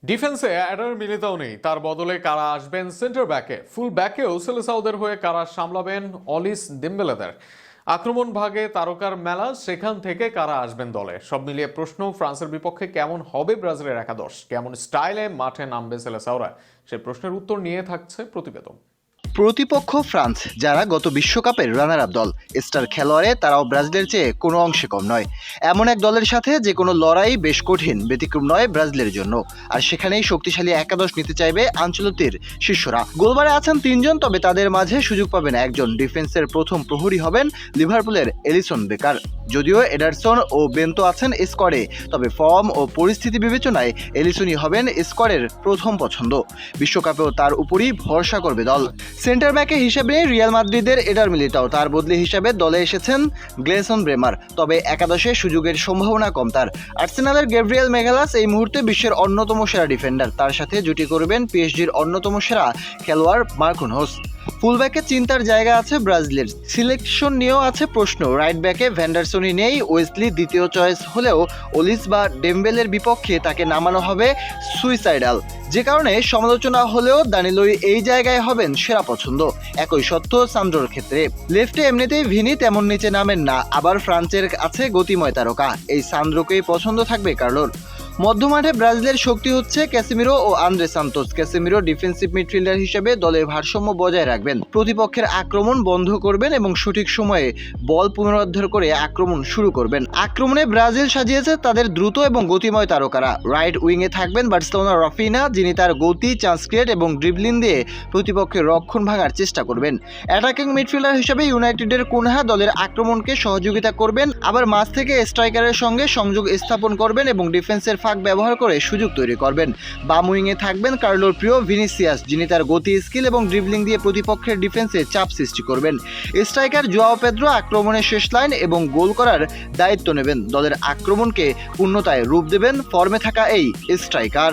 ডিফেন্সে Eder Militao নেই, তার বদলে কারা আসবেন সেন্টার ব্যাকে। ফুল ব্যাকেও সেলেসাওদের হয়ে কারা সামলাবেন অলিস দেমবেলেদের। আক্রমণ ভাগে তারকার মেলা, সেখান থেকে কারা আসবেন দলে। সব মিলিয়ে প্রশ্ন, ফ্রান্সের বিপক্ষে কেমন হবে ব্রাজিলের একাদশ, কেমন স্টাইলে মাঠে নামবে সেলেসাওরা, সে প্রশ্নের উত্তর নিয়ে থাকছে প্রতিবেদন। প্রতিপক্ষ ফ্রান্স, যারা গত বিশ্বকাপের রানার আপ দল। স্টার খেলোয়াড়ে তারাও ব্রাজিলের চেয়ে কোনো অংশে কম নয়। এমন এক দলের সাথে যে কোনো লড়াই বেশ কঠিন, ব্যতিক্রম নয় ব্রাজিলের জন্য। আর সেখানেই শক্তিশালী একাদশ নিতে চাইবে আঞ্চলতির শিষ্যরা। গোলবারে আছেন তিনজন, তবে তাদের মাঝে সুযোগ পাবেন একজন। ডিফেন্সের প্রথম প্রহরী হবেন লিভারপুলের এলিসন বেকার। যদিও এডারসন ও বেন্তো আছেন স্কোয়াডে, তবে ফর্ম ও পরিস্থিতি বিবেচনায় এলিসনই হবেন স্কোয়াডের প্রথম পছন্দ। বিশ্বকাপেও তার উপরই ভরসা করবে দল। সেন্টার ব্যাকে হিসেবে রিয়াল মাদ্রিদের এডার মিলিটাও, তার বদলি হিসেবে দলে এসেছেন গ্লেসন ব্রেমার। তবে একাদশে সুযোগের সম্ভাবনা কম তার। আর্সেনালের গ্যাব্রিয়েল মেগালাস এই মুহূর্তে বিশ্বের অন্যতম সেরা ডিফেন্ডার। তার সাথে জুটি করবেন পিএসজির অন্যতম সেরা খেলোয়াড় মার্কুনহোস। ফুলব্যাকে চিন্তার জায়গা আছে ব্রাজিলের। সিলেকশন নিয়েও আছে প্রশ্ন। রাইট ব্যাকে ভ্যান্ডারসনই নেই, ওয়েসলি দ্বিতীয় চয়েস হলেও অলিস বা ডেম্বেলের বিপক্ষে তাকে নামানো হবে সুইসাইডাল, যে কারণে সমালোচনা হলেও দানিলোই এই জায়গায় হবেন সেরা পছন্দ। একই সত্য সান্দ্রোর ক্ষেত্রে। লেফটে এমনিতেই ভিনি তেমন নিচে নামেন না, আবার ফ্রান্সের আছে গতিময় তারকা, এই সান্দ্রোকেই পছন্দ থাকবে কার্লোর। মধ্যমাঠে ব্রাজিলের শক্তি হচ্ছে ক্যাসেমিরো ও Andre Santos. Casemiro defensive midfielder হিসেবে দলের ভারসাম্য বজায় রাখবেন, প্রতিপক্ষের আক্রমণ বন্ধ করবেন এবং সঠিক সময়ে বল পুনরুদ্ধার করে আক্রমণ শুরু করবেন। আক্রমণে ব্রাজিল সাজিয়েছে তাদের দ্রুত এবং গতিময় তারকারা। রাইট উইংয়ে থাকবেন বার্সেলোনার রাফিনা, যিনি তার গতি, চান্স ক্রিয়েট এবং ড্রিবলিং দিয়ে প্রতিপক্ষের রক্ষণ ভাঙার চেষ্টা করবেন। অ্যাটাকিং মিডফিল্ডার হিসেবে ইউনাইটেডের কুনহা দলের আক্রমণকে সহযোগিতা করবেন, আবার মাঝ থেকে স্ট্রাইকারের সঙ্গে সংযোগ স্থাপন করবেন এবং ডিফেন্সের ফাঁক ব্যবহার করে সুযোগ তৈরি করবেন। বাম উইংয়ে থাকবেন কার্লোর প্রিয় ভিনিসিয়াস, যিনি তার গতি, স্কিল এবং ড্রিবলিং দিয়ে প্রতিপক্ষের ডিফেন্সে চাপ সৃষ্টি করবেন। স্ট্রাইকার জোয়াও পেদ্রো আক্রমণের শেষ লাইন এবং গোল করার দায়িত্ব নেবেন। দলের আক্রমণকে পূর্ণতায় রূপ দেবেন ফর্মে থাকা এই স্ট্রাইকার।